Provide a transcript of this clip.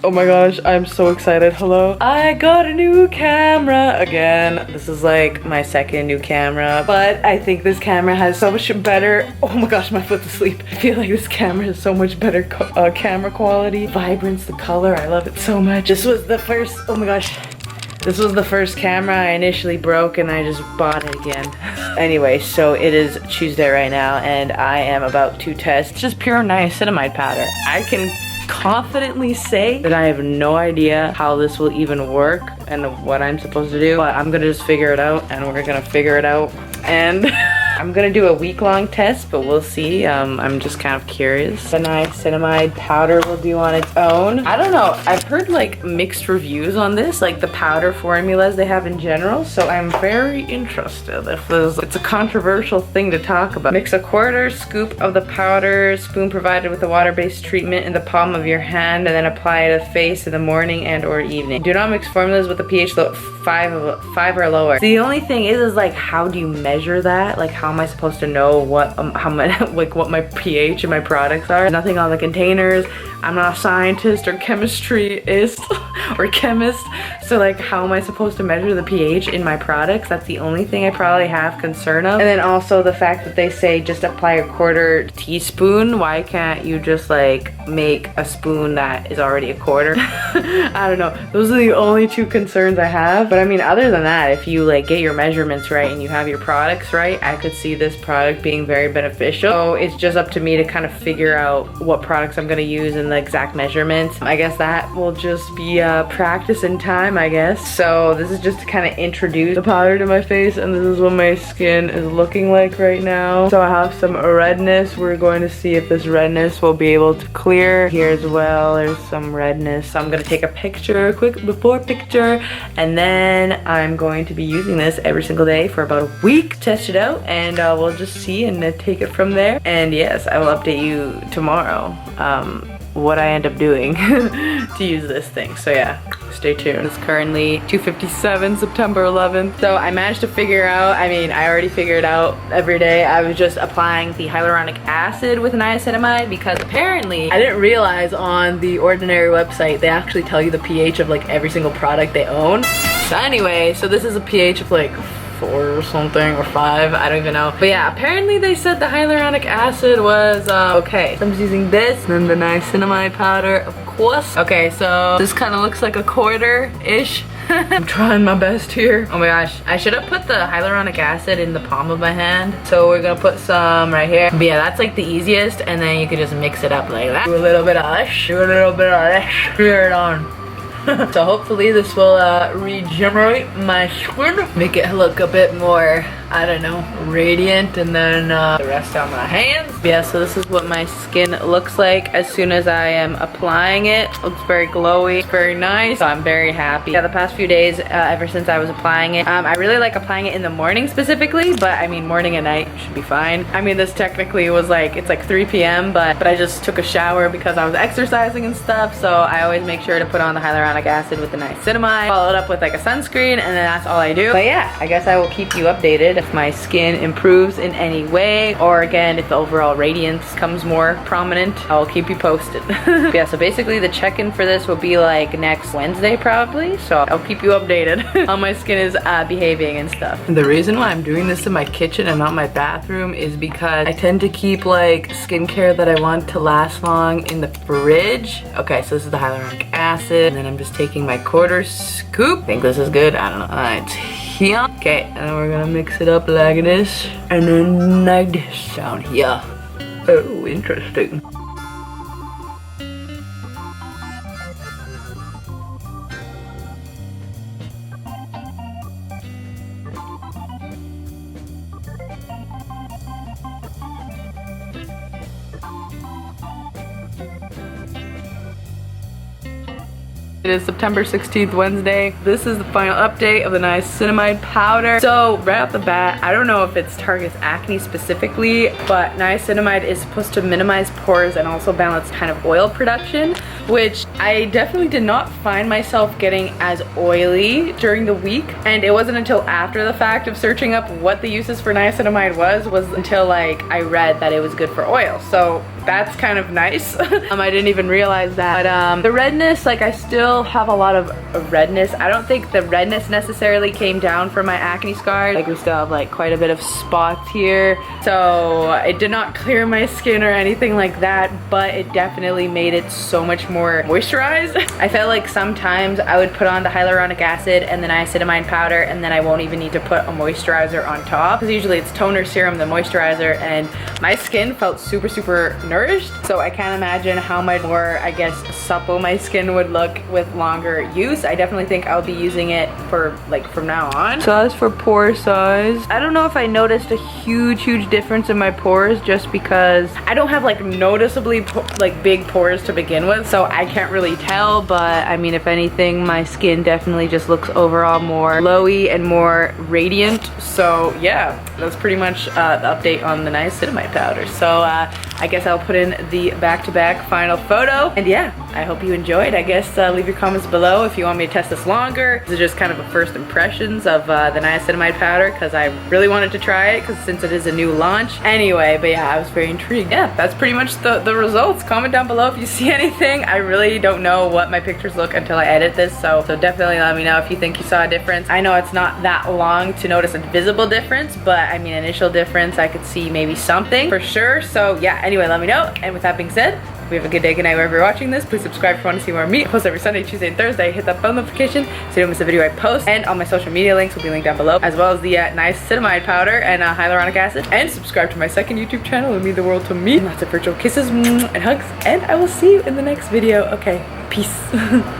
Oh my gosh, I'm so excited. Hello. I got a new camera again. This is like my second new camera, but I think this camera has so much better, oh my gosh, my foot's asleep. I feel like this camera has so much better camera quality. Vibrance, the color, I love it so much. This was the first, oh my gosh. This was the first camera I initially broke and I just bought it again. Anyway, so it is Tuesday right now and I am about to test just pure niacinamide powder. I can confidently say that I have no idea how this will even work and what I'm supposed to do, but I'm gonna just figure it out and we're gonna figure it out and I'm gonna do a week-long test, but we'll see. I'm just kind of curious. The niacinamide powder will do on its own. I don't know, I've heard like mixed reviews on this, like the powder formulas they have in general, so I'm very interested if this, it's a controversial thing to talk about. Mix a quarter scoop of the powder, spoon provided with a water-based treatment in the palm of your hand, and then apply it to the face in the morning and or evening. Do not mix formulas with a pH 5 or lower. The only thing is like, how do you measure that? Like, how am I supposed to know what how much like what my pH in my products are? There's nothing on the containers. I'm not a scientist or chemistryist or chemist, so like how am I supposed to measure the pH in my products? That's the only thing I probably have concern of. And then also the fact that they say just apply a quarter teaspoon. Why can't you just like make a spoon that is already a quarter? I don't know. Those are the only two concerns I have. But I mean, other than that, if you like get your measurements right and you have your products right, I could see this product being very beneficial. So it's just up to me to kind of figure out what products I'm gonna use and the exact measurements. I guess that will just be practice in time, I guess. So this is just to kind of introduce the powder to my face, and this is what my skin is looking like right now. So I have some redness. We're going to see if this redness will be able to clear. Here as well, there's some redness. So I'm gonna take a picture, a quick before picture, and then I'm going to be using this every single day for about a week, test it out, and we'll just see and take it from there. And yes, I will update you tomorrow what I end up doing to use this thing. So yeah, stay tuned. It's currently 2:57, September 11th. So I managed to figure out, I mean, I already figured out every day I was just applying the hyaluronic acid with niacinamide, because apparently I didn't realize on the Ordinary website they actually tell you the pH of like every single product they own. So anyway, so this is a pH of like 4 or something, or 5, I don't even know. But yeah, apparently they said the hyaluronic acid was okay. So I'm just using this, and then the niacinamide powder, of course. Okay, so this kind of looks like a quarter-ish. I'm trying my best here. Oh my gosh, I should have put the hyaluronic acid in the palm of my hand. So we're gonna put some right here. But yeah, that's like the easiest, and then you can just mix it up like that. Do a little bit of this, do a little bit of this, clear it on. So hopefully this will regenerate my skin, make it look a bit more, I don't know, radiant, and then the rest on my hands. Yeah, so this is what my skin looks like as soon as I am applying it. Looks very glowy, very nice. So I'm very happy. Yeah, the past few days, ever since I was applying it, I really like applying it in the morning specifically, but I mean morning and night should be fine. I mean, this technically was like, it's like 3 p.m. but I just took a shower because I was exercising and stuff, so I always make sure to put on the hyaluronic acid with the niacinamide, follow it up with like a sunscreen, and then that's all I do. But yeah, I guess I will keep you updated if my skin improves in any way, or again, if the overall radiance comes more prominent. I'll keep you posted. Yeah, so basically the check-in for this will be like next Wednesday probably, so I'll keep you updated how my skin is behaving and stuff. And the reason why I'm doing this in my kitchen and not my bathroom is because I tend to keep like skincare that I want to last long in the fridge. Okay, so this is the hyaluronic acid, and then I'm just taking my quarter scoop. I think this is good, I don't know. It's here. Okay, and then we're gonna mix it up like this, and then like this down here. Oh, interesting. It is September 16th, Wednesday. This is the final update of the niacinamide powder. So right off the bat, I don't know if it targets acne specifically, but niacinamide is supposed to minimize pores and also balance kind of oil production, which I definitely did not find myself getting as oily during the week. And it wasn't until after the fact of searching up what the uses for niacinamide was until like I read that it was good for oil. So that's kind of nice. I didn't even realize that. But the redness, like I still have a lot of redness. I don't think the redness necessarily came down from my acne scars. Like we still have like quite a bit of spots here. So it did not clear my skin or anything like that, but it definitely made it so much more moisturized. I felt like sometimes I would put on the hyaluronic acid and then niacinamide powder, and then I won't even need to put a moisturizer on top, because usually it's toner, serum, then moisturizer, and my skin felt super nourished. So I can't imagine how much more, I guess, supple my skin would look with longer use. I definitely think I'll be using it for like from now on. So as for pore size, I don't know if I noticed a huge difference in my pores, just because I don't have like noticeably like big pores to begin with, so I can't really tell. But I mean, if anything, my skin definitely just looks overall more glowy and more radiant. So yeah, that's pretty much the update on the niacinamide powder. So I guess I'll put in the back-to-back final photo, and yeah, I hope you enjoyed. I guess leave your comments below if you want me to test this longer. This is just kind of a first impressions of the niacinamide powder, because I really wanted to try it, because since it is a new launch. Anyway, but yeah, I was very intrigued. Yeah, that's pretty much the results. Comment down below if you see anything. I really don't know what my pictures look until I edit this, so definitely let me know if you think you saw a difference. I know it's not that long to notice a visible difference, but I mean, initial difference, I could see maybe something for sure. So yeah, anyway, let me know. And with that being said, we have a good day, good night wherever you're watching this. Please subscribe if you want to see more of me. I post every Sunday, Tuesday, and Thursday. Hit that bell notification so you don't miss a video I post. And all my social media links will be linked down below, as well as the niacinamide powder and hyaluronic acid. And subscribe to my second YouTube channel. It would mean the world to me. Lots of virtual kisses and hugs. And I will see you in the next video. Okay, peace.